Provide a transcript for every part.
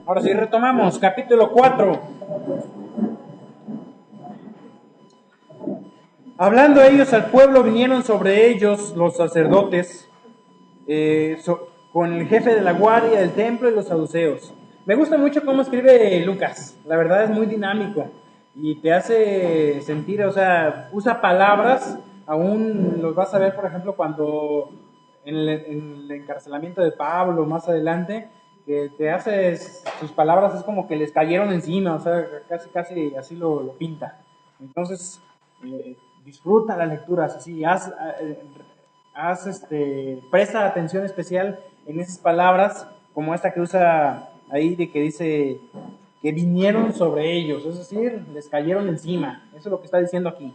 Ahora sí, retomamos, capítulo 4. Hablando ellos al pueblo, vinieron sobre ellos los sacerdotes, con el jefe de la guardia del templo y los saduceos. Me gusta mucho cómo escribe Lucas, la verdad es muy dinámico y te hace sentir, o sea, usa palabras, aún los vas a ver, por ejemplo, cuando en el encarcelamiento de Pablo, más adelante, que te hace, sus palabras es como que les cayeron encima, o sea, casi así lo pinta. Entonces, disfruta la lectura, así, presta atención especial en esas palabras, como esta que usa ahí, de que dice que vinieron sobre ellos, es decir, les cayeron encima. Eso es lo que está diciendo aquí.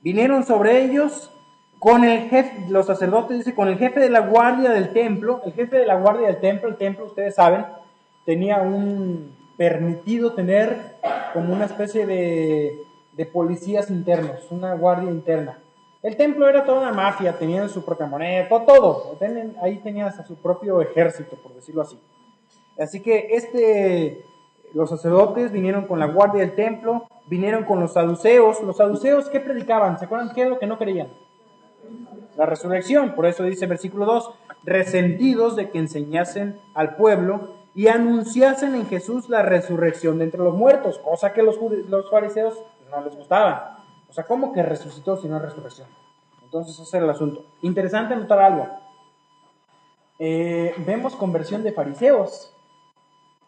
Vinieron sobre ellos con el jefe, los sacerdotes, dice, con el jefe de la guardia del templo. El jefe de la guardia del templo, el templo, ustedes saben, tenía permitido tener como una especie de policías internos, una guardia interna. El templo era toda una mafia, tenían su propia moneda, todo. Ahí tenían hasta su propio ejército, por decirlo así. Así que los sacerdotes vinieron con la guardia del templo, vinieron con los saduceos. Los saduceos, ¿qué predicaban? ¿Se acuerdan qué es lo que no creían? La resurrección. Por eso dice versículo 2, resentidos de que enseñasen al pueblo y anunciasen en Jesús la resurrección de entre los muertos, cosa que los fariseos no les gustaba. O sea, ¿cómo que resucitó si no es resurrección? Entonces ese era el asunto. Interesante notar algo. Vemos conversión de fariseos,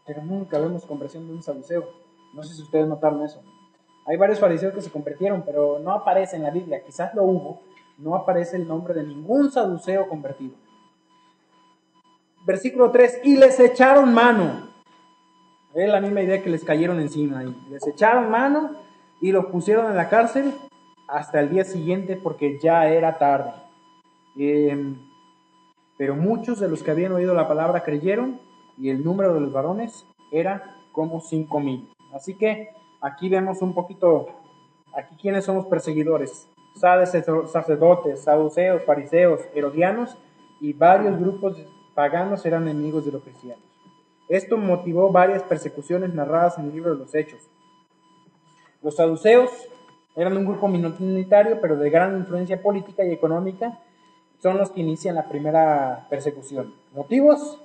pero nunca vemos conversión de un saduceo. No sé si ustedes notaron eso. Hay varios fariseos que se convirtieron, pero no aparece en la Biblia. Quizás lo hubo. No aparece el nombre de ningún saduceo convertido. Versículo 3. Y les echaron mano. Es la misma idea que les cayeron encima. Les echaron mano y los pusieron en la cárcel hasta el día siguiente porque ya era tarde. Pero muchos de los que habían oído la palabra creyeron y el número de los varones era como 5,000. Así que aquí vemos un poquito, aquí quiénes son los perseguidores: sacerdotes, saduceos, fariseos, herodianos y varios grupos paganos eran enemigos de los cristianos. Esto motivó varias persecuciones narradas en el libro de los Hechos. Los saduceos eran un grupo minoritario, pero de gran influencia política y económica. Son los que inician la primera persecución. Motivos: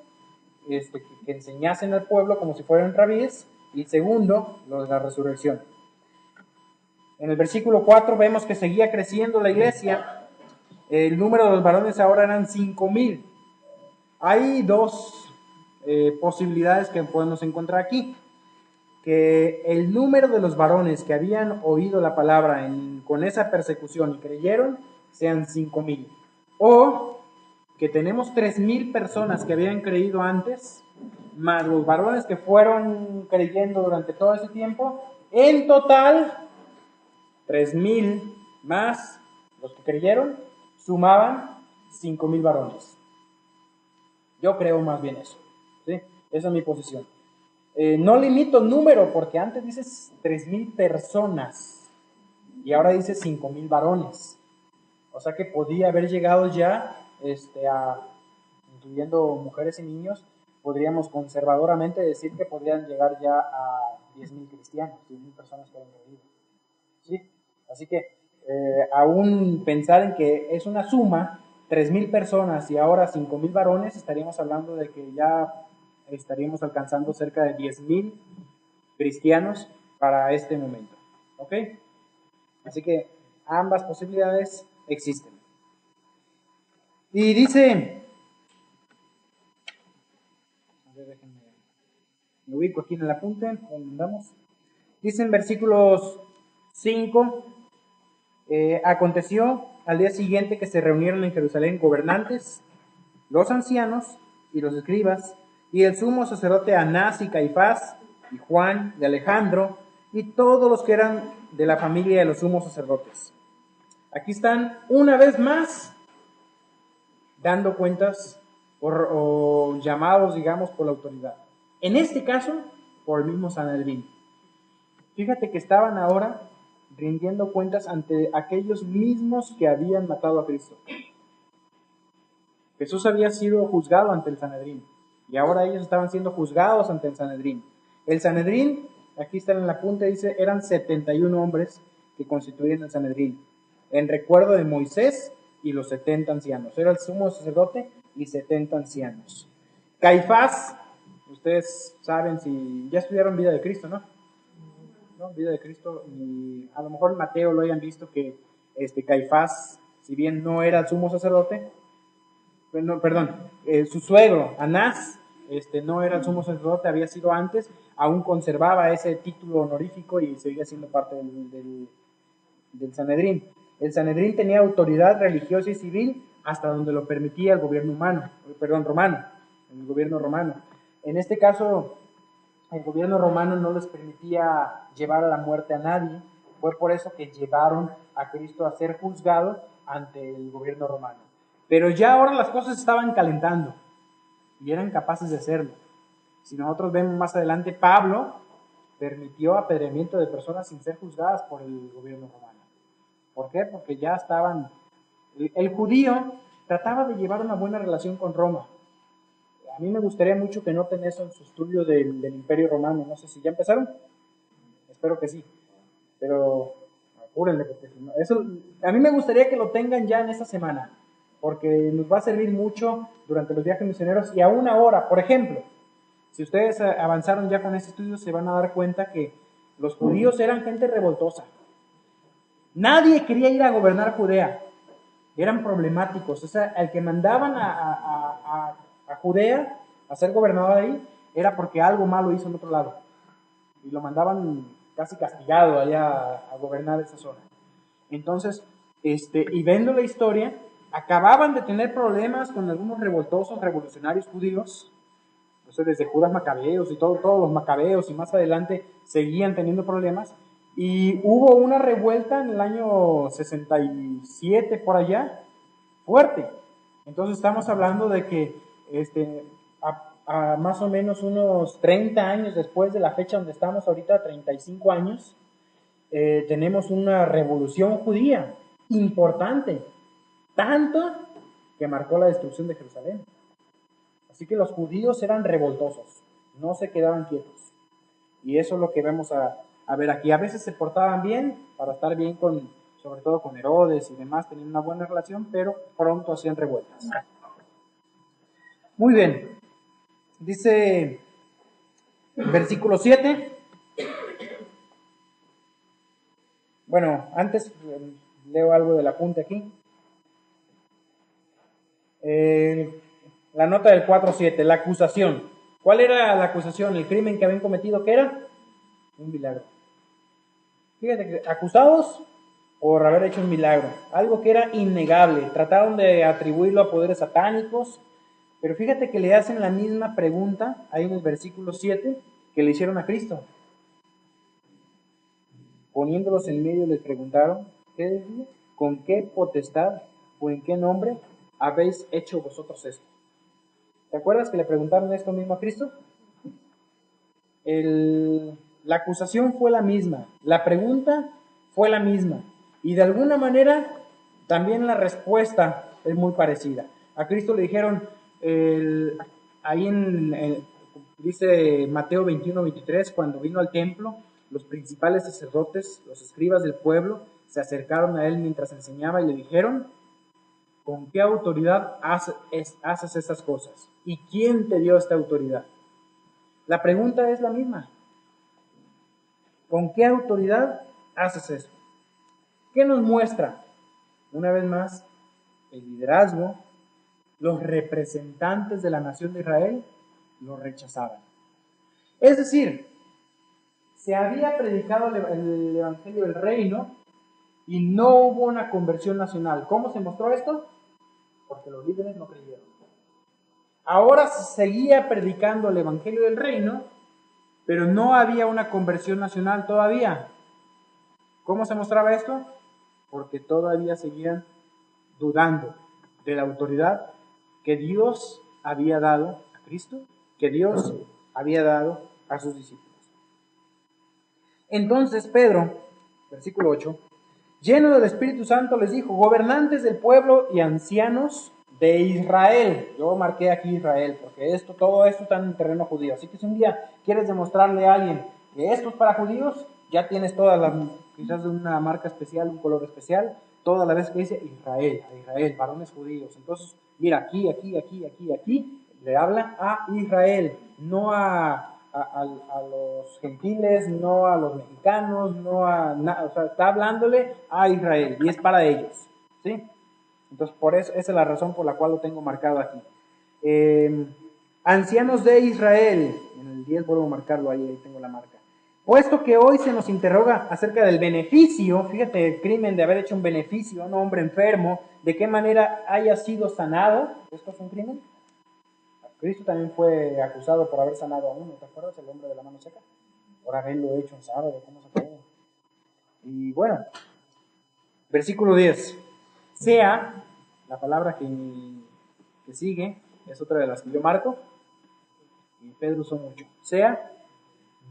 que enseñasen al pueblo como si fueran rabíes, y segundo, lo de la resurrección. En el versículo 4 vemos que seguía creciendo la iglesia. El número de los varones ahora eran 5,000. Hay dos posibilidades que podemos encontrar aquí: que el número de los varones que habían oído la palabra con esa persecución y creyeron sean 5,000, o que tenemos 3,000 personas que habían creído antes, más los varones que fueron creyendo durante todo ese tiempo. En total, 3,000 más los que creyeron sumaban 5,000 varones. Yo creo más bien eso, ¿sí? Esa es mi posición. No limito número, porque antes dices 3,000 personas y ahora dices 5,000 varones. O sea que podía haber llegado ya, incluyendo mujeres y niños, podríamos conservadoramente decir que podrían llegar ya a 10,000 cristianos, 10,000 personas que han creído. ¿Sí? Así que aún pensar en que es una suma, 3,000 personas y ahora 5,000 varones, estaríamos hablando de que ya estaríamos alcanzando cerca de 10,000 cristianos para este momento. ¿Ok? Así que ambas posibilidades existen. Y dice, a ver, déjenme, me ubico aquí en el apunte, donde andamos. Dice en versículos 5, aconteció al día siguiente que se reunieron en Jerusalén gobernantes, los ancianos y los escribas, y el sumo sacerdote Anás y Caifás, y Juan y Alejandro, y todos los que eran de la familia de los sumos sacerdotes. Aquí están una vez más dando cuentas o llamados, digamos, por la autoridad. En este caso, por el mismo Sanedrín. Fíjate que estaban ahora rindiendo cuentas ante aquellos mismos que habían matado a Cristo. Jesús había sido juzgado ante el Sanedrín. y ahora ellos estaban siendo juzgados ante el Sanedrín. El Sanedrín, aquí está en la punta, dice, eran 71 hombres que constituían el Sanedrín, en recuerdo de Moisés y los 70 ancianos. Era el sumo sacerdote y 70 ancianos. Caifás, ustedes saben, si ya estudiaron vida de Cristo, ¿no? ¿No? Vida de Cristo, y a lo mejor en Mateo lo hayan visto que Caifás, si bien no era el sumo sacerdote, su suegro, Anás, no era el sumo sacerdote, había sido antes, aún conservaba ese título honorífico y seguía siendo parte del Sanedrín. El Sanedrín tenía autoridad religiosa y civil hasta donde lo permitía el gobierno romano, el gobierno romano. En este caso, el gobierno romano no les permitía llevar a la muerte a nadie, fue por eso que llevaron a Cristo a ser juzgado ante el gobierno romano. Pero ya ahora las cosas estaban calentando y eran capaces de hacerlo. Si nosotros vemos más adelante, Pablo permitió apedreamiento de personas sin ser juzgadas por el gobierno romano. ¿Por qué? Porque ya estaban... El judío trataba de llevar una buena relación con Roma. A mí me gustaría mucho que noten eso en su estudio del Imperio Romano. No sé si ya empezaron. Espero que sí. Pero apúrenle, porque si no, eso, a mí me gustaría que lo tengan ya en esta semana, porque nos va a servir mucho durante los viajes misioneros y aún ahora. Por ejemplo, si ustedes avanzaron ya con este estudio, se van a dar cuenta que los judíos eran gente revoltosa. Nadie quería ir a gobernar Judea. Eran problemáticos. O sea, el que mandaban a Judea a ser gobernador ahí era porque algo malo hizo en otro lado. Y lo mandaban casi castigado allá a gobernar esa zona. Entonces, y viendo la historia, acababan de tener problemas con algunos revoltosos revolucionarios judíos, no sé, desde Judas Macabeos y todos los Macabeos, y más adelante seguían teniendo problemas, y hubo una revuelta en el año 67 por allá, fuerte. Entonces estamos hablando de que a más o menos unos 30 años después de la fecha donde estamos ahorita, 35 años, tenemos una revolución judía importante, tanto que marcó la destrucción de Jerusalén. Así que los judíos eran revoltosos, no se quedaban quietos. Y eso es lo que vamos a ver aquí. A veces se portaban bien, para estar bien sobre todo con Herodes y demás, tenían una buena relación, pero pronto hacían revueltas. Muy bien. Dice versículo 7. Bueno, antes leo algo del apunte aquí. La nota del 4.7, la acusación. ¿Cuál era la acusación? El crimen que habían cometido, ¿qué era? Un milagro. Fíjate que acusados por haber hecho un milagro, algo que era innegable. Trataron de atribuirlo a poderes satánicos, pero fíjate que le hacen la misma pregunta ahí en el versículo 7 que le hicieron a Cristo. Poniéndolos en medio les preguntaron, ¿qué decía? ¿Con qué potestad o en qué nombre habéis hecho vosotros esto? ¿Te acuerdas que le preguntaron esto mismo a Cristo? La acusación fue la misma, la pregunta fue la misma, y de alguna manera también la respuesta es muy parecida. A Cristo le dijeron, dice Mateo 21-23, cuando vino al templo, los principales sacerdotes, los escribas del pueblo, se acercaron a él mientras enseñaba y le dijeron, ¿con qué autoridad haces estas cosas? ¿Y quién te dio esta autoridad? La pregunta es la misma. ¿Con qué autoridad haces eso? ¿Qué nos muestra? Una vez más, el liderazgo, los representantes de la nación de Israel lo rechazaban. Es decir, se había predicado el evangelio del reino y no hubo una conversión nacional. ¿Cómo se mostró esto? Porque los líderes no creyeron. Ahora se seguía predicando el evangelio del reino, pero no había una conversión nacional todavía. ¿Cómo se mostraba esto? Porque todavía seguían dudando de la autoridad que Dios había dado a Cristo, que Dios había dado a sus discípulos. Entonces Pedro, versículo 8, lleno del Espíritu Santo les dijo, gobernantes del pueblo y ancianos de Israel. Yo marqué aquí Israel, porque todo esto está en el terreno judío. Así que si un día quieres demostrarle a alguien que esto es para judíos, ya tienes todas las, quizás una marca especial, un color especial, toda la vez que dice Israel, a Israel, varones judíos. Entonces, mira, aquí, le habla a Israel, no a los gentiles, no a los mexicanos, no a nada, o sea, está hablándole a Israel y es para ellos, ¿sí? Entonces, por eso, esa es la razón por la cual lo tengo marcado aquí. Ancianos de Israel, en el 10 vuelvo a marcarlo ahí tengo la marca. Puesto que hoy se nos interroga acerca del beneficio, fíjate el crimen de haber hecho un beneficio a un hombre enfermo, de qué manera haya sido sanado, ¿esto es un crimen? Cristo también fue acusado por haber sanado a uno, ¿te acuerdas? El hombre de la mano seca. Por haberlo hecho en sábado, ¿cómo se puede? Y bueno, versículo 10. Sea, la palabra que sigue, es otra de las que yo marco, y Pedro usó mucho. Sea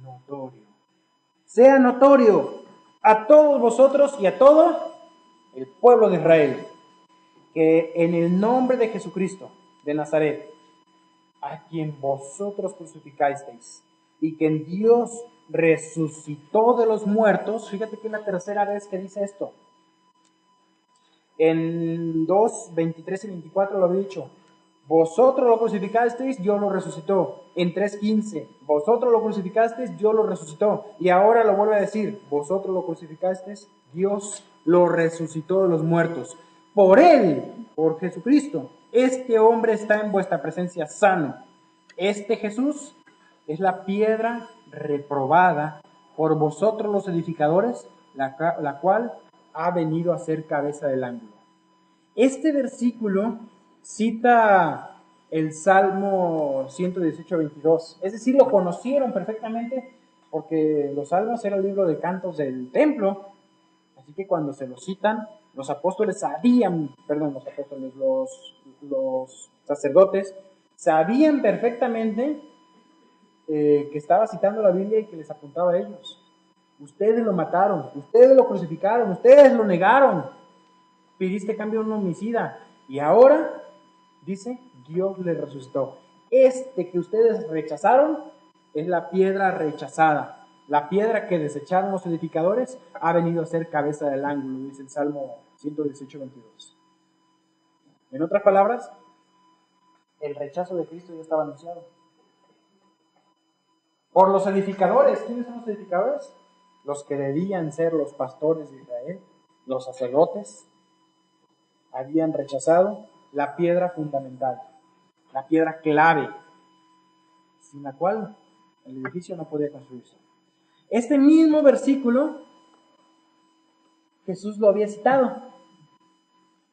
notorio. Sea notorio a todos vosotros y a todo el pueblo de Israel, que en el nombre de Jesucristo de Nazaret, a quien vosotros crucificasteis, y que en Dios resucitó de los muertos, fíjate que es la tercera vez que dice esto. En 2, 23 y 24 lo he dicho. Vosotros lo crucificasteis, Dios lo resucitó. En 3:15, vosotros lo crucificasteis, Dios lo resucitó. Y ahora lo vuelve a decir, vosotros lo crucificasteis, Dios lo resucitó de los muertos. Por Él, por Jesucristo, este hombre está en vuestra presencia sano. Este Jesús es la piedra reprobada por vosotros los edificadores, la cual ha venido a ser cabeza del ángulo. Este versículo cita el Salmo 118, 22. Es decir, lo conocieron perfectamente porque los salmos era el libro de cantos del templo. Así que cuando se lo citan, los apóstoles sabían, perdón, los sacerdotes sabían perfectamente que estaba citando la Biblia y que les apuntaba a ellos. Ustedes lo mataron, ustedes lo crucificaron, ustedes lo negaron. Pidiste cambio a un homicida. Y ahora, dice, Dios le resucitó. Este que ustedes rechazaron es la piedra rechazada. La piedra que desecharon los edificadores ha venido a ser cabeza del ángulo, dice el Salmo 118, 22. En otras palabras, el rechazo de Cristo ya estaba anunciado. Por los edificadores. ¿Quiénes son los edificadores? Los que debían ser los pastores de Israel, los sacerdotes, habían rechazado la piedra fundamental, la piedra clave, sin la cual el edificio no podía construirse. Este mismo versículo Jesús lo había citado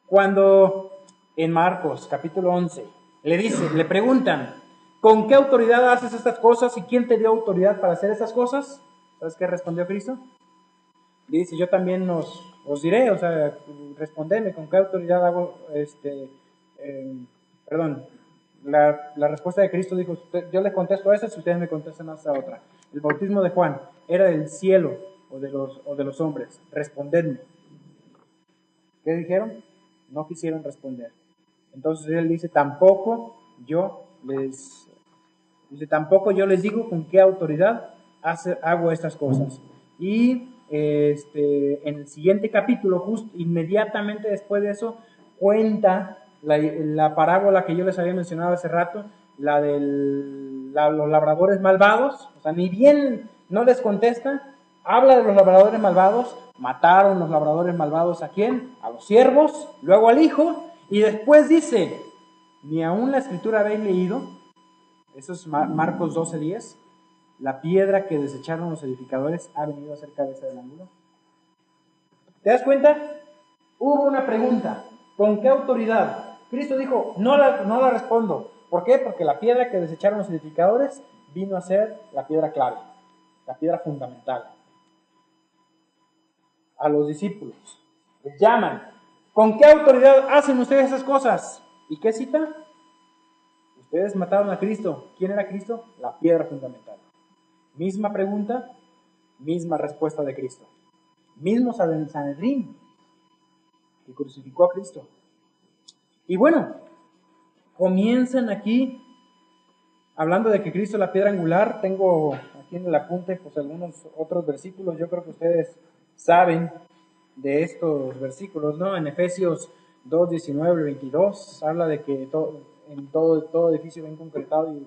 cuando en Marcos capítulo 11 le preguntan, ¿con qué autoridad haces estas cosas y quién te dio autoridad para hacer estas cosas? ¿Sabes qué respondió Cristo? Le dice, yo también os diré, o sea, respondedme con qué autoridad hago, la respuesta de Cristo dijo, yo les contesto a esa si ustedes me contestan a esa otra. El bautismo de Juan era del cielo o de los hombres, respondedme. ¿Qué dijeron? No quisieron responder. Entonces él dice, tampoco yo les digo con qué autoridad hago estas cosas. Y en el siguiente capítulo, justo inmediatamente después de eso, cuenta la parábola que yo les había mencionado hace rato, la de los labradores malvados. O sea, ni bien no les contesta, habla de los labradores malvados. Mataron los labradores malvados, ¿a quién? A los siervos, luego al hijo, y después dice, ni aún la escritura habéis leído. Eso es Marcos 12:10. La piedra que desecharon los edificadores ha venido a ser cabeza del ángulo. ¿Te das cuenta? Hubo una pregunta. ¿Con qué autoridad? Cristo dijo, no la respondo. ¿Por qué? Porque la piedra que desecharon los edificadores vino a ser la piedra clave, la piedra fundamental. A los discípulos les llaman. ¿Con qué autoridad hacen ustedes esas cosas? ¿Y qué cita? Ustedes mataron a Cristo. ¿Quién era Cristo? La piedra fundamental. Misma pregunta, misma respuesta de Cristo. Mismo Sanedrín que crucificó a Cristo. Y bueno, comienzan aquí hablando de que Cristo es la piedra angular. Tengo aquí en el apunte pues algunos otros versículos. Yo creo que ustedes saben de estos versículos, ¿no? En Efesios 2, 19 y 22 habla de que todo edificio bien concretado y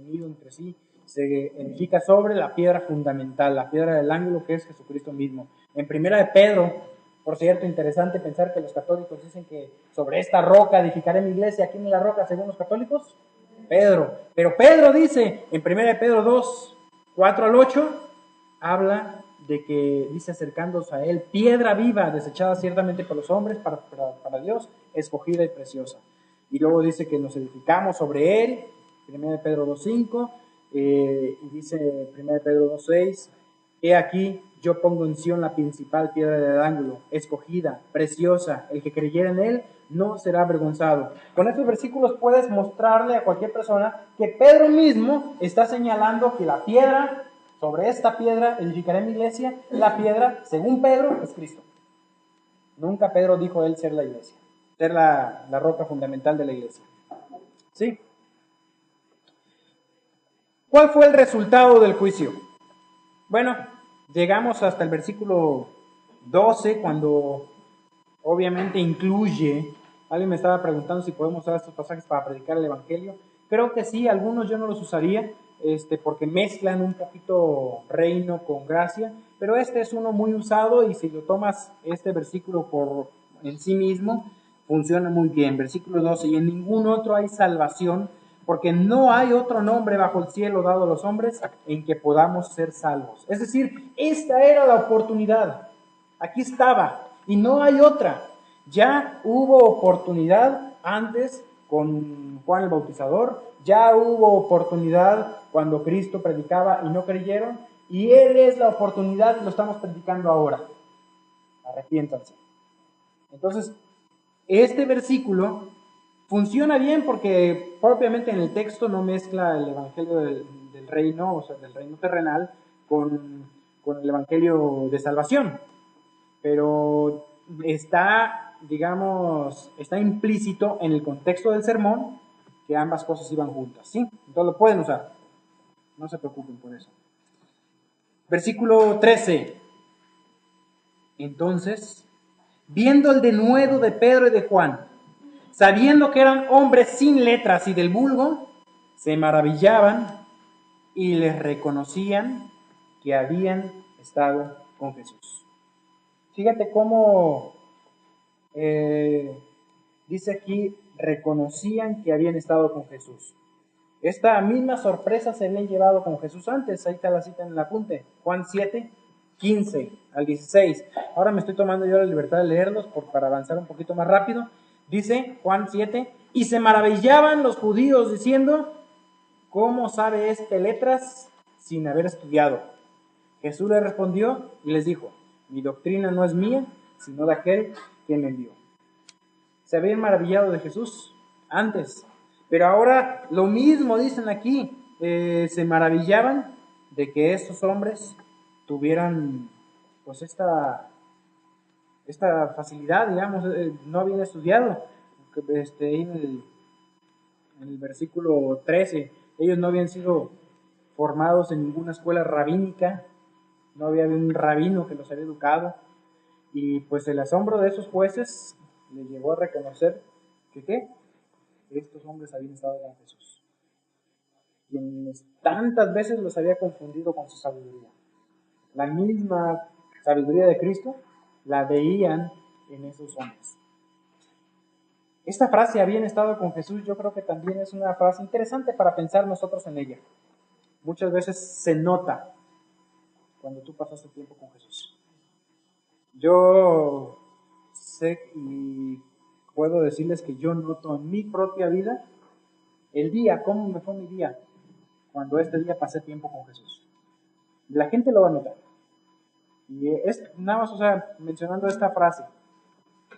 unido entre sí se edifica sobre la piedra fundamental, la piedra del ángulo, que es Jesucristo mismo. En Primera de Pedro, por cierto, interesante pensar que los católicos dicen que sobre esta roca edificaré mi iglesia. ¿Quién es la roca según los católicos? Pedro. Pero Pedro dice en 1 de Pedro 2, 4 al 8, habla de que, dice, acercándose a él, piedra viva, desechada ciertamente por los hombres, para Dios, escogida y preciosa. Y luego dice que nos edificamos sobre él, 1 de Pedro 2, 5, y dice 1 de Pedro 2, 6, he aquí, yo pongo en Sión la principal piedra del ángulo, escogida, preciosa, el que creyera en él no será avergonzado. Con estos versículos puedes mostrarle a cualquier persona que Pedro mismo está señalando que la piedra, sobre esta piedra edificaré mi iglesia, la piedra, según Pedro, es Cristo. Nunca Pedro dijo él ser la iglesia, ser la roca fundamental de la iglesia. ¿Sí? ¿Cuál fue el resultado del juicio? Bueno, llegamos hasta el versículo 12, cuando obviamente incluye, alguien me estaba preguntando si podemos usar estos pasajes para predicar el evangelio. Creo que sí, algunos yo no los usaría, porque mezclan un poquito reino con gracia, pero este es uno muy usado y si lo tomas este versículo por en sí mismo, funciona muy bien. Versículo 12, y en ningún otro hay salvación, porque no hay otro nombre bajo el cielo dado a los hombres en que podamos ser salvos. Es decir, esta era la oportunidad. Aquí estaba, y no hay otra. Ya hubo oportunidad antes con Juan el Bautizador, ya hubo oportunidad cuando Cristo predicaba y no creyeron, y Él es la oportunidad y lo estamos predicando ahora. Arrepiéntanse. Entonces, este versículo funciona bien porque propiamente en el texto no mezcla el evangelio del reino, o sea, del reino terrenal, con el evangelio de salvación. Pero está, digamos, está implícito en el contexto del sermón que ambas cosas iban juntas, ¿sí? Entonces lo pueden usar. No se preocupen por eso. Versículo 13. Entonces, viendo el denuedo de Pedro y de Juan, sabiendo que eran hombres sin letras y del vulgo, se maravillaban y les reconocían que habían estado con Jesús. Fíjate cómo dice aquí, reconocían que habían estado con Jesús. Esta misma sorpresa se habían llevado con Jesús antes. Ahí está la cita en el apunte. Juan 7, 15 al 16. Ahora me estoy tomando yo la libertad de leerlos para avanzar un poquito más rápido. Dice Juan 7, y se maravillaban los judíos diciendo, ¿cómo sabe este letras sin haber estudiado? Jesús le respondió y les dijo, mi doctrina no es mía, sino de aquel que me envió. Se habían maravillado de Jesús antes, pero ahora lo mismo dicen aquí, se maravillaban de que estos hombres tuvieran pues esta facilidad, digamos, no habían estudiado. En el versículo 13, ellos no habían sido formados en ninguna escuela rabínica, no había un rabino que los había educado, y pues el asombro de esos jueces les llevó a reconocer que estos hombres habían estado con Jesús, quienes tantas veces los había confundido con su sabiduría. La misma sabiduría de Cristo la veían en esos hombres. Esta frase, habían estado con Jesús, yo creo que también es una frase interesante para pensar nosotros en ella. Muchas veces se nota cuando tú pasaste tiempo con Jesús. Yo sé y puedo decirles que yo noto en mi propia vida el día, cómo me fue mi día, cuando este día pasé tiempo con Jesús. La gente lo va a notar. Y es nada más, o sea, mencionando esta frase,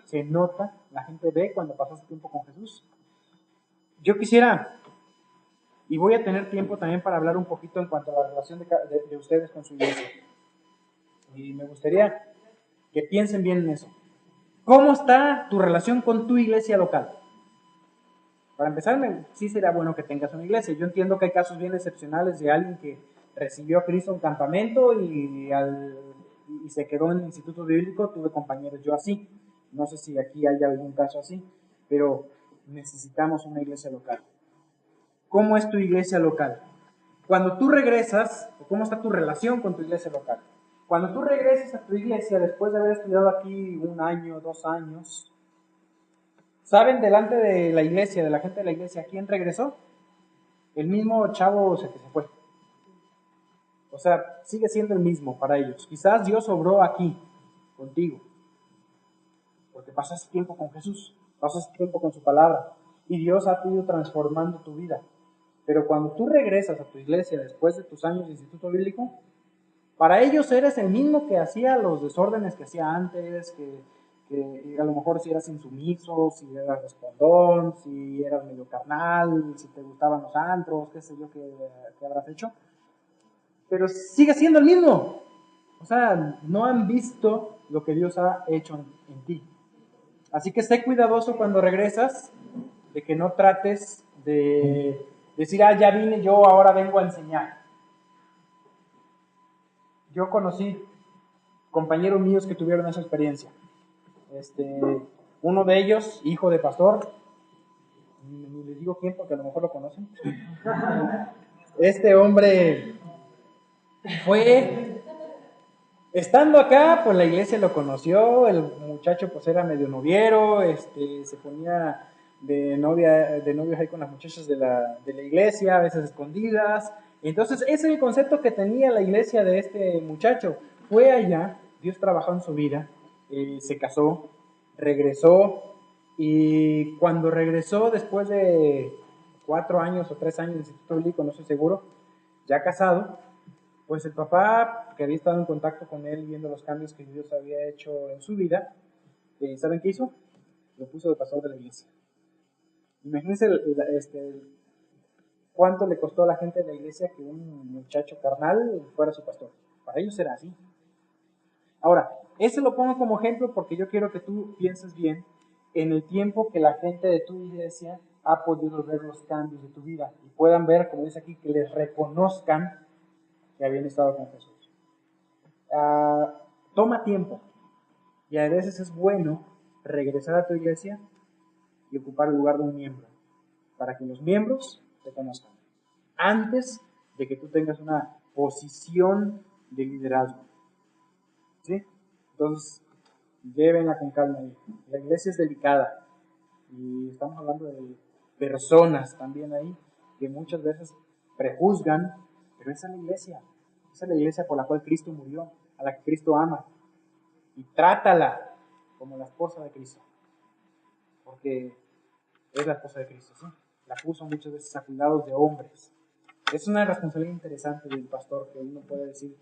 se nota, la gente ve cuando pasaste tiempo con Jesús. Yo quisiera, y voy a tener tiempo también para hablar un poquito en cuanto a la relación de ustedes con su iglesia. Y me gustaría que piensen bien en eso. ¿Cómo está tu relación con tu iglesia local? Para empezar, sí sería bueno que tengas una iglesia. Yo entiendo que hay casos bien excepcionales de alguien que recibió a Cristo en campamento y se quedó en el instituto bíblico. Tuve compañeros yo así. No sé si aquí hay algún caso así, pero necesitamos una iglesia local. ¿Cómo es tu iglesia local? Cuando tú regresas, ¿cómo está tu relación con tu iglesia local? Cuando tú regresas a tu iglesia después de haber estudiado aquí 1 año, 2 años, ¿saben delante de la iglesia, de la gente de la iglesia, quién regresó? El mismo chavo que se fue. O sea, sigue siendo el mismo para ellos. Quizás Dios obró aquí, contigo, porque pasaste tiempo con Jesús, pasaste tiempo con su palabra, y Dios ha ido transformando tu vida. Pero cuando tú regresas a tu iglesia después de tus años de instituto bíblico, para ellos eres el mismo que hacía los desórdenes que hacía antes, que a lo mejor si eras insumiso, si eras respondón, si eras medio carnal, si te gustaban los antros, qué sé yo que habrás hecho. Pero sigue siendo el mismo. O sea, no han visto lo que Dios ha hecho en ti. Así que sé cuidadoso cuando regresas, de que no trates de decir, ya vine yo, ahora vengo a enseñar. Yo conocí compañeros míos que tuvieron esa experiencia. Uno de ellos, hijo de pastor, ni les digo quién porque a lo mejor lo conocen. Este hombre fue, estando acá, pues la iglesia lo conoció, el muchacho pues era medio noviero, se ponía de novios ahí con las muchachas de la iglesia, a veces escondidas. Entonces, ese es el concepto que tenía la iglesia de este muchacho. Fue allá, Dios trabajó en su vida, se casó, regresó, y cuando regresó después de 4 años o 3 años de instituto bíblico, no estoy seguro, ya casado, pues el papá, que había estado en contacto con él viendo los cambios que Dios había hecho en su vida, ¿saben qué hizo? Lo puso de pastor de la iglesia. Imagínense cuánto le costó a la gente de la iglesia que un muchacho carnal fuera su pastor. Para ellos era así. Ahora, ese lo pongo como ejemplo porque yo quiero que tú pienses bien en el tiempo que la gente de tu iglesia ha podido ver los cambios de tu vida y puedan ver, como dice aquí, que les reconozcan que habían estado con Jesús. Toma tiempo y a veces es bueno regresar a tu iglesia y ocupar el lugar de un miembro para que los miembros te conozcan antes de que tú tengas una posición de liderazgo. ¿Sí? Entonces, llévenla con calma ahí. La iglesia es delicada y estamos hablando de personas también ahí que muchas veces prejuzgan, pero esa es la iglesia por la cual Cristo murió, a la que Cristo ama, y trátala como la esposa de Cristo, porque es la esposa de Cristo, ¿sí? La puso muchas veces a cuidados de hombres. Es una responsabilidad interesante del pastor que uno puede decir,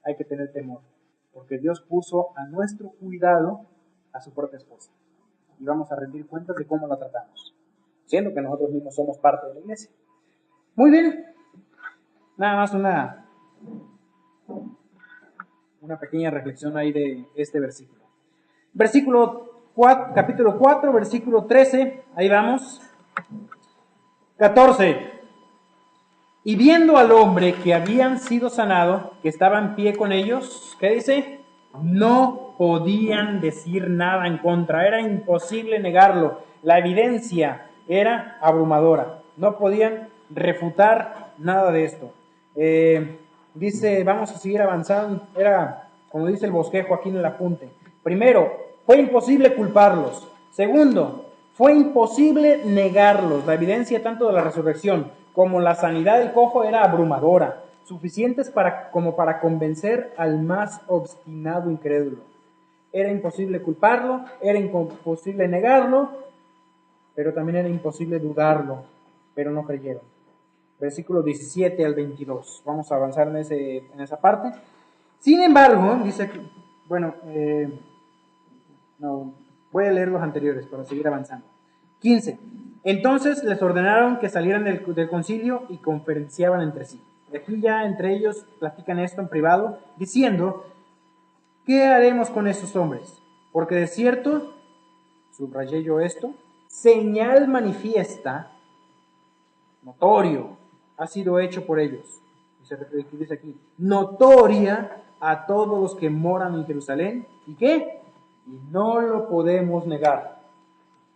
hay que tener temor, porque Dios puso a nuestro cuidado a su propia esposa y vamos a rendir cuentas de cómo la tratamos, siendo que nosotros mismos somos parte de la iglesia. Muy bien, nada más una pequeña reflexión ahí de este versículo. Capítulo 4, versículo 13, ahí vamos. 14. Y viendo al hombre que habían sido sanado, que estaba en pie con ellos, ¿qué dice? No podían decir nada en contra, era imposible negarlo. La evidencia era abrumadora, no podían refutar nada de esto. Dice, vamos a seguir avanzando, era como dice el bosquejo aquí en el apunte. Primero, fue imposible culparlos. Segundo, fue imposible negarlos. La evidencia tanto de la resurrección como la sanidad del cojo era abrumadora, suficientes como para convencer al más obstinado incrédulo. Era imposible culparlo, era imposible negarlo, pero también era imposible dudarlo, pero no creyeron. Versículo 17 al 22. Vamos a avanzar en esa parte. Sin embargo, dice, no, voy a leer los anteriores para seguir avanzando. 15. Entonces les ordenaron que salieran del concilio y conferenciaban entre sí. De aquí ya entre ellos platican esto en privado, diciendo, ¿qué haremos con estos hombres? Porque de cierto, subrayé yo esto, señal manifiesta, notorio, ha sido hecho por ellos. Dice aquí, notoria a todos los que moran en Jerusalén. ¿Y qué? Y no lo podemos negar.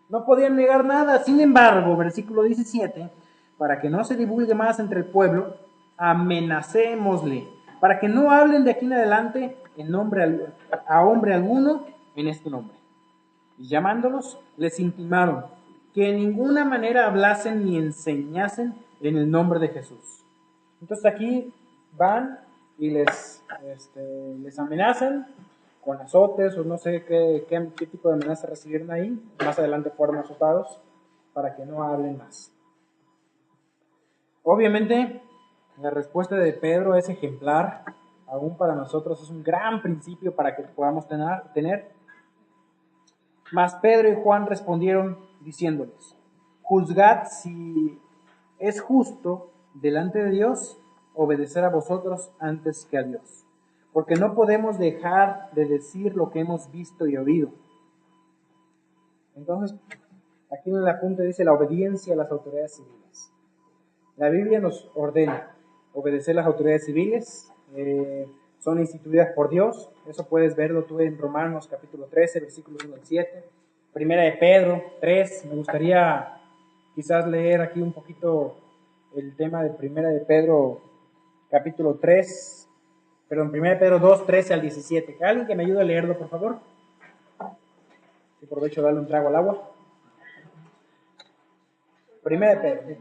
No podían negar nada. Sin embargo, versículo 17, para que no se divulgue más entre el pueblo, amenacémosle, para que no hablen de aquí en adelante en nombre a hombre alguno en este nombre. Y llamándolos, les intimaron que en ninguna manera hablasen ni enseñasen en el nombre de Jesús. Entonces aquí van y les amenazan con azotes o no sé qué tipo de amenaza recibieron ahí. Más adelante fueron azotados para que no hablen más. Obviamente, la respuesta de Pedro es ejemplar. Aún para nosotros es un gran principio para que podamos tener. Mas Pedro y Juan respondieron diciéndoles, juzgad si es justo delante de Dios obedecer a vosotros antes que a Dios, porque no podemos dejar de decir lo que hemos visto y oído. Entonces, aquí en el apunte dice la obediencia a las autoridades civiles. La Biblia nos ordena obedecer las autoridades civiles, son instituidas por Dios. Eso puedes verlo tú en Romanos capítulo 13, versículos 1 al 7. Primera de Pedro 3. Me gustaría quizás leer aquí un poquito el tema de Primera de Pedro capítulo 3. Perdón, Primera de Pedro 2, 13 al 17. ¿Alguien que me ayude a leerlo, por favor? Si aprovecho darle un trago al agua. Primera de Pedro.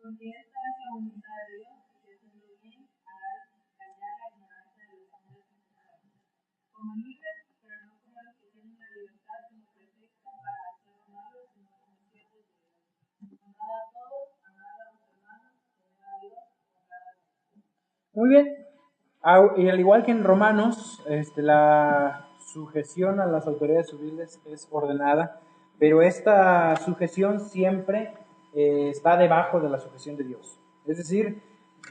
Porque esta es la voluntad de Dios, que haciendo bien hagáis callar la ignorancia de los hombres necesarios. Como libres, pero no como los que tienen la libertad como pretexto para hacer lo malo, sino como siervos de Dios. Honrad a todos, amad a los hermanos, temed a Dios, honrad a Dios. Muy bien. Y al igual que en Romanos, la sujeción a las autoridades civiles es ordenada, pero esta sujeción siempre está debajo de la sujeción de Dios. Es decir,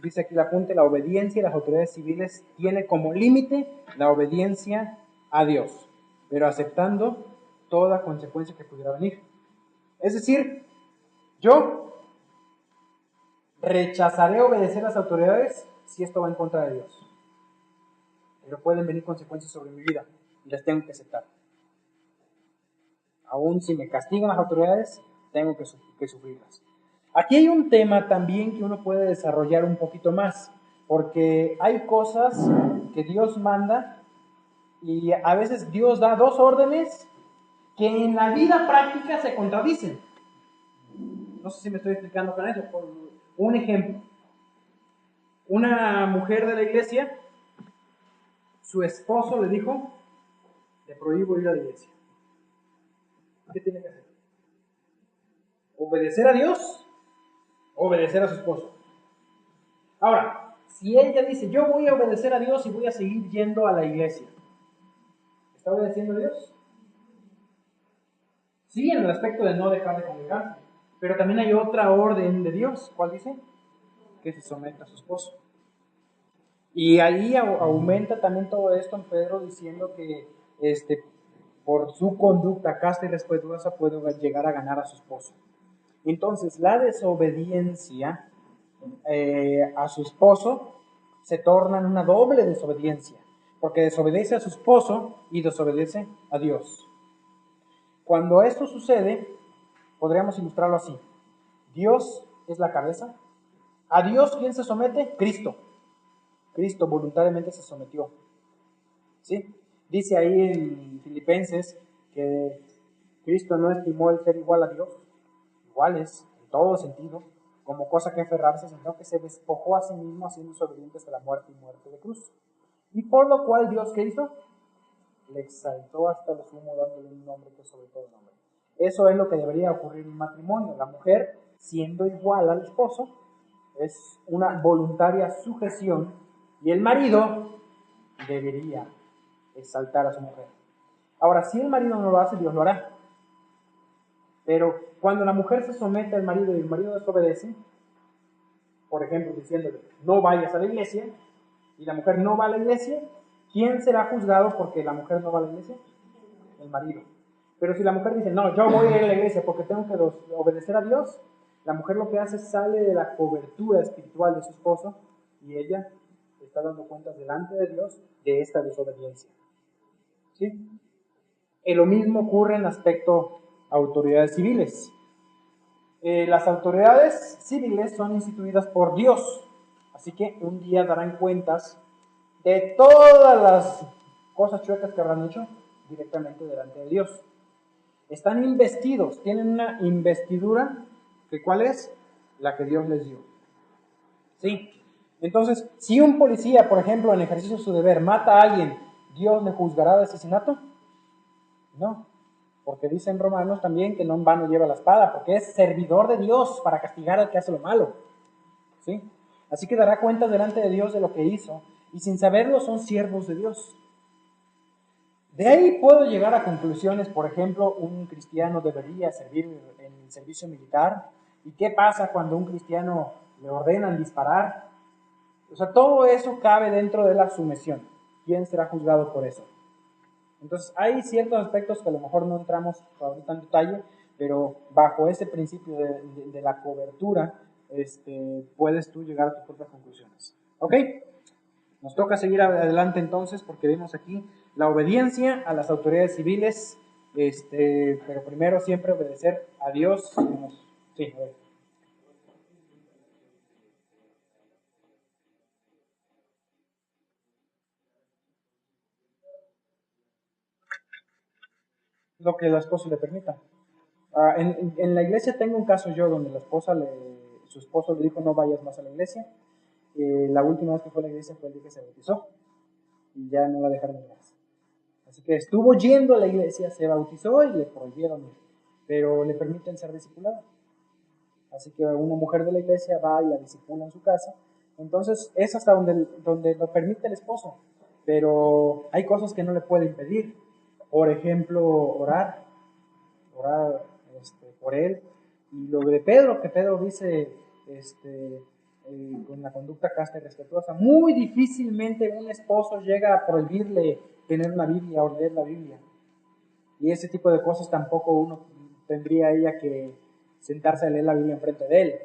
dice aquí el apunte, la obediencia a las autoridades civiles tiene como límite la obediencia a Dios, pero aceptando toda consecuencia que pudiera venir. Es decir, yo rechazaré obedecer a las autoridades si esto va en contra de Dios. Pero pueden venir consecuencias sobre mi vida y las tengo que aceptar. Aún si me castigan las autoridades, tengo que sufrirlas. Aquí hay un tema también que uno puede desarrollar un poquito más, porque hay cosas que Dios manda y a veces Dios da dos órdenes que en la vida práctica se contradicen. No sé si me estoy explicando con eso. Por un ejemplo, una mujer de la iglesia, su esposo le dijo, te prohíbo ir a la iglesia. ¿Qué tiene que hacer? ¿Obedecer a Dios o obedecer a su esposo? Ahora, si ella dice, yo voy a obedecer a Dios y voy a seguir yendo a la iglesia, ¿está obedeciendo a Dios? Sí, en el aspecto de no dejar de congregarse, pero también hay otra orden de Dios. ¿Cuál dice? Que se someta a su esposo. Y ahí aumenta también todo esto en Pedro diciendo que por su conducta casta y respetuosa puede llegar a ganar a su esposo. Entonces, la desobediencia a su esposo se torna en una doble desobediencia, porque desobedece a su esposo y desobedece a Dios. Cuando esto sucede, podríamos ilustrarlo así. Dios es la cabeza. ¿A Dios quién se somete? Cristo. Cristo voluntariamente se sometió. ¿Sí? Dice ahí en Filipenses que Cristo no estimó el ser igual a Dios, iguales en todo sentido, como cosa que aferrarse, sino que se despojó a sí mismo haciéndose obediente hasta la muerte y muerte de cruz. Y por lo cual Dios, ¿qué hizo? Le exaltó hasta lo sumo, dándole un nombre que es sobre todo nombre. Eso es lo que debería ocurrir en un matrimonio. La mujer, siendo igual al esposo, es una voluntaria sujeción, y el marido debería exaltar a su mujer. Ahora, si el marido no lo hace, Dios lo hará. Pero cuando la mujer se somete al marido y el marido desobedece, por ejemplo, diciéndole, no vayas a la iglesia, y la mujer no va a la iglesia, ¿quién será juzgado porque la mujer no va a la iglesia? El marido. Pero si la mujer dice, no, yo voy a ir a la iglesia porque tengo que obedecer a Dios, la mujer lo que hace es sale de la cobertura espiritual de su esposo y ella está dando cuentas delante de Dios de esta desobediencia. ¿Sí? Y lo mismo ocurre en aspecto autoridades civiles. Las autoridades civiles son instituidas por Dios, así que un día darán cuentas de todas las cosas chuecas que habrán hecho directamente delante de Dios. Están investidos, tienen una investidura, que ¿cuál es? La que Dios les dio. ¿Sí? Entonces, si un policía, por ejemplo, en ejercicio de su deber, mata a alguien, ¿Dios le juzgará de asesinato? No, porque dicen Romanos también que no en vano lleva la espada, porque es servidor de Dios para castigar al que hace lo malo. ¿Sí? Así que dará cuentas delante de Dios de lo que hizo, y sin saberlo son siervos de Dios. De ahí puedo llegar a conclusiones, por ejemplo, un cristiano debería servir en el servicio militar, y qué pasa cuando un cristiano le ordenan disparar. O sea, todo eso cabe dentro de la sumisión. ¿Quién será juzgado por eso? Entonces, hay ciertos aspectos que a lo mejor no entramos ahorita en detalle, pero bajo ese principio de la cobertura, puedes tú llegar a tus propias conclusiones. ¿Ok? Nos toca seguir adelante entonces, porque vimos aquí la obediencia a las autoridades civiles, pero primero siempre obedecer a Dios. Sí, a ver. Lo que la esposa le permita. En la iglesia tengo un caso yo donde su esposo le dijo no vayas más a la iglesia. La última vez que fue a la iglesia fue el día que se bautizó y ya no la dejaron ir más. Así que estuvo yendo a la iglesia, se bautizó y le prohibieron ir, pero le permiten ser discipulada. Así que una mujer de la iglesia va y la discipula en su casa. Entonces es hasta donde lo permite el esposo, pero hay cosas que no le puede impedir. Por ejemplo, orar por él. Y lo de Pedro, que Pedro dice con la conducta casta y respetuosa, muy difícilmente un esposo llega a prohibirle tener una Biblia o leer la Biblia. Y ese tipo de cosas tampoco uno tendría ella que sentarse a leer la Biblia enfrente de él.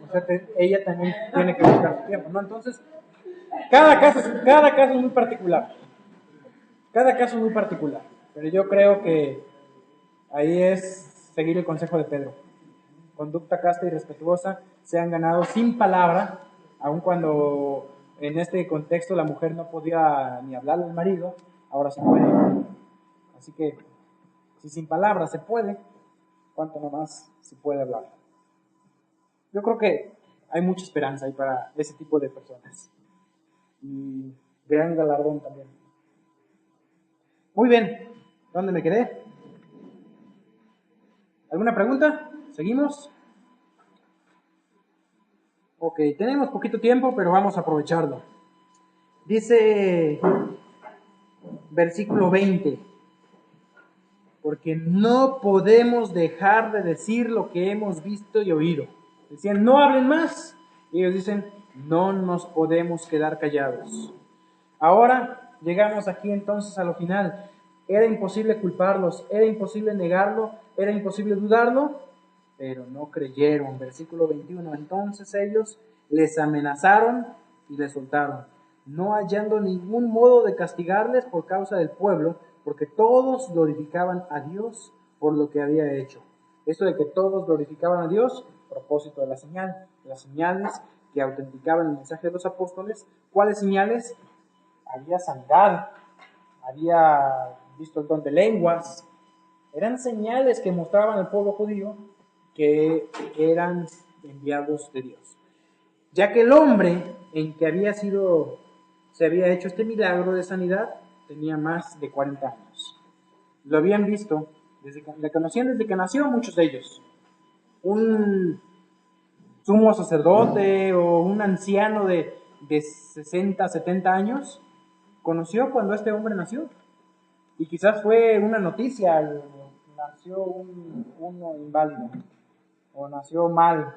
Entonces, ella también tiene que buscar su tiempo, ¿no? Entonces, cada caso es muy particular. Cada caso es muy particular. Pero yo creo que ahí es seguir el consejo de Pedro. Conducta casta y respetuosa, se han ganado sin palabra, aun cuando en este contexto la mujer no podía ni hablarle al marido, ahora se puede. Así que, si sin palabras se puede, ¿cuánto nomás se puede hablar? Yo creo que hay mucha esperanza ahí para ese tipo de personas. Y gran galardón también. Muy bien, ¿dónde me quedé? ¿Alguna pregunta? ¿Seguimos? Ok, tenemos poquito tiempo, pero vamos a aprovecharlo. Dice versículo 20, porque no podemos dejar de decir lo que hemos visto y oído. Decían, no hablen más. Y ellos dicen, no nos podemos quedar callados. Ahora llegamos aquí entonces a lo final. Era imposible culparlos, era imposible negarlo, era imposible dudarlo, pero no creyeron. Versículo 21, entonces ellos les amenazaron y les soltaron, no hallando ningún modo de castigarles por causa del pueblo, porque todos glorificaban a Dios por lo que había hecho. Esto de que todos glorificaban a Dios, propósito de la señal, las señales que autenticaban el mensaje de los apóstoles. ¿Cuáles señales? Había sanidad, había visto el don de lenguas. Eran señales que mostraban al pueblo judío que eran enviados de Dios. Ya que el hombre en que se había hecho este milagro de sanidad tenía más de 40 años. Lo habían visto, le conocían desde que nació muchos de ellos. Un sumo sacerdote o un anciano de 60, 70 años conoció cuando este hombre nació. Y quizás fue una noticia, nació uno inválido. o nació mal.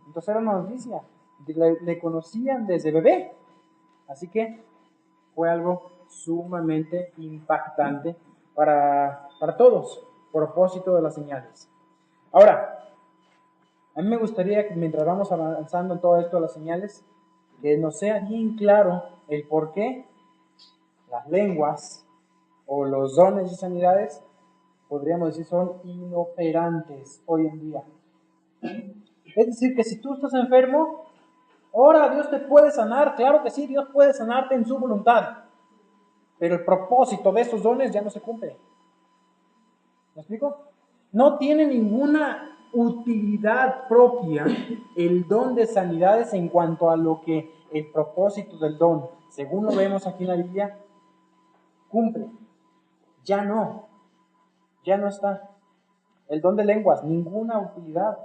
Entonces era una noticia. Le conocían desde bebé. Así que fue algo sumamente impactante para todos. Propósito de las señales. Ahora, a mí me gustaría que mientras vamos avanzando en todo esto de las señales, que nos sea bien claro el por qué las lenguas o los dones y sanidades, podríamos decir, son inoperantes hoy en día. Es decir, que si tú estás enfermo, ahora Dios te puede sanar, claro que sí, Dios puede sanarte en su voluntad, pero el propósito de esos dones ya no se cumple. ¿Me explico? No tiene ninguna utilidad propia el don de sanidades en cuanto a lo que el propósito del don, según lo vemos aquí en la Biblia, cumple. Ya no está. El don de lenguas, ninguna utilidad,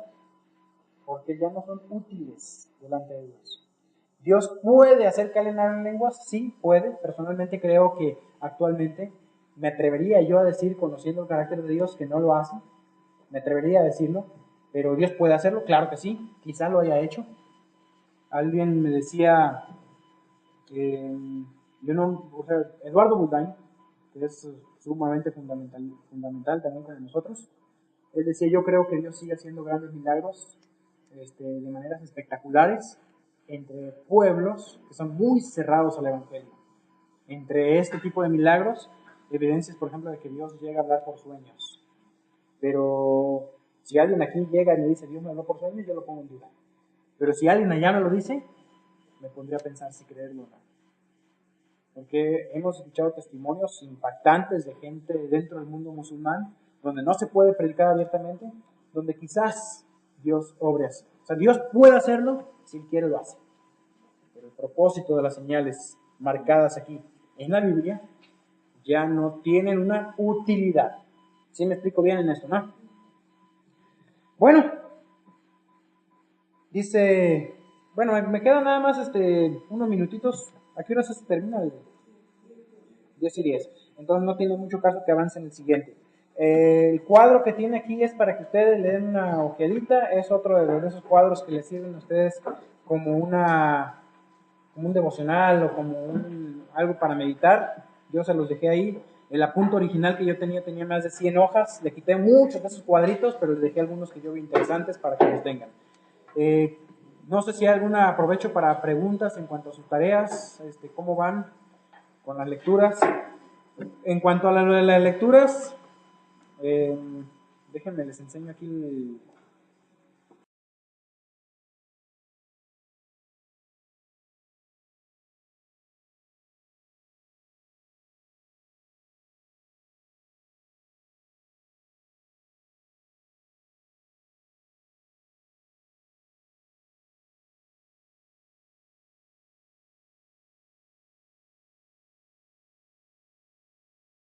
porque ya no son útiles delante de Dios. ¿Dios puede hacer que alguien hable en lenguas? Sí, puede. Personalmente creo que actualmente me atrevería yo a decir, conociendo el carácter de Dios, que no lo hace. Me atrevería a decirlo, pero Dios puede hacerlo, claro que sí, quizá lo haya hecho. Alguien me decía que yo no, o sea, Eduardo Bourdain, que es sumamente fundamental también con nosotros, él decía, yo creo que Dios sigue haciendo grandes milagros de maneras espectaculares entre pueblos que son muy cerrados al Evangelio. Entre este tipo de milagros, evidencias, por ejemplo, de que Dios llega a hablar por sueños. Pero si alguien aquí llega y me dice, Dios me habló por sueños, yo lo pongo en duda. Pero si alguien allá me lo dice, me pondría a pensar si creerlo o no. Porque hemos escuchado testimonios impactantes de gente dentro del mundo musulmán, donde no se puede predicar abiertamente, donde quizás Dios obre así. O sea, Dios puede hacerlo, si Él quiere lo hace. Pero el propósito de las señales marcadas aquí en la Biblia ya no tienen una utilidad. ¿Sí me explico bien en esto, no? Bueno, dice, bueno, me quedan nada más unos minutitos. ¿A qué hora se termina el 10 y 10? Entonces no tiene mucho caso que avance en el siguiente. El cuadro que tiene aquí es para que ustedes le den una ojeadita. Es otro de esos cuadros que les sirven a ustedes como como un devocional o como algo para meditar. Yo se los dejé ahí. El apunte original que yo tenía más de 100 hojas. Le quité muchos de esos cuadritos, pero les dejé algunos que yo vi interesantes para que los tengan. No sé si hay algún aprovecho para preguntas en cuanto a sus tareas, cómo van con las lecturas. En cuanto a las lecturas, déjenme les enseño aquí